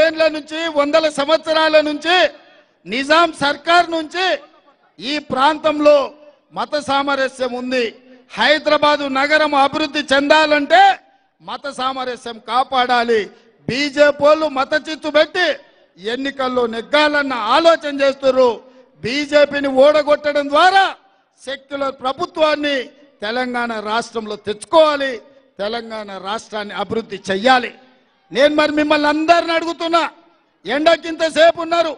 ఏళ్ల నుంచి వందల సంవత్సరాల నుంచి నిజాం సర్కార్ నుంచి ఈ ప్రాంతంలో మత సామరస్యం ఉంది. హైదరాబాదు నగరం అభివృద్ధి చెందాలంటే మత సామరస్యం కాపాడాలి. బీజేపీ వాళ్ళు మత చిత్తు పెట్టి ఎన్నికల్లో నెగ్గాలన్న ఆలోచన చేస్తున్నారు. బీజేపీని ఓడగొట్టడం ద్వారా సెక్యులర్ ప్రభుత్వాన్ని తెలంగాణ రాష్ట్రంలో తెచ్చుకోవాలి. తెలంగాణ రాష్ట్రాన్ని అభివృద్ధి చెయ్యాలి. నేను మరి మిమ్మల్ని అందరిని అడుగుతున్నా, ఎండకింత సేపు ఉన్నారు,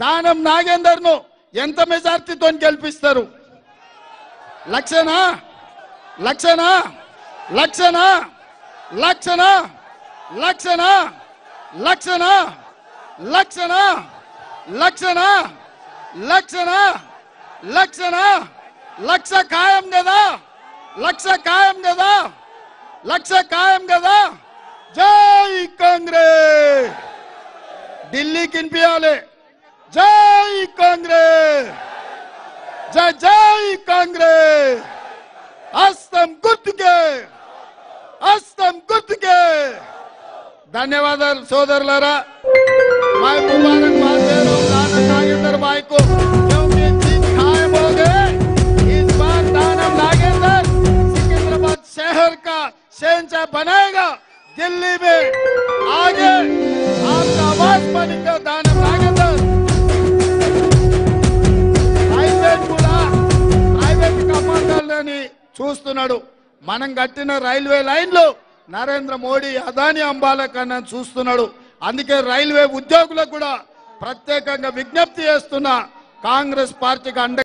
దానం నాగేందర్ను ఎంత మెజార్టీతో గెలిపిస్తారు? లక్షనా లక్షనా లక్షనా లక్షనా లక్షనా లక్షనా లక్షనా లక్షనా లక్షనా లక్షనా లక్ష ఖాయం కదా, లక్ష ఖాయం కదా, లక్ష ఖాయం కదా. జై కాంగ్రెస్, ఢిల్లీకి వినిపించాలి. జై కాంగ్రెస్, జై జై కాంగ్రెస్. హస్తం గుర్తుకే, హస్తం గుర్తుకే. ధన్యవాదాలు సోదరులారా. भाई मुबारकबाद दे रहा हूँ दानम नागेंद्र भाई को, क्योंकि जीत कायम हो गए। इस बार दानम नागेंद्र सिकंदराबाद शहर का शहंशाह बनाएगा। दिल्ली में आगे आपका आवाज बनेगा दानम नागेंद्र। ప్రైవేట్ కూడా ప్రైవేట్ కమాండర్లని చూస్తున్నాడు. మనం కట్టిన రైల్వే లైన్లు నరేంద్ర మోడీ అదాని అంబాల కన్నా చూస్తున్నాడు. అందుకే రైల్వే ఉద్యోగులకు కూడా ప్రత్యేకంగా విజ్ఞప్తి చేస్తున్నా, కాంగ్రెస్ పార్టీకి అండ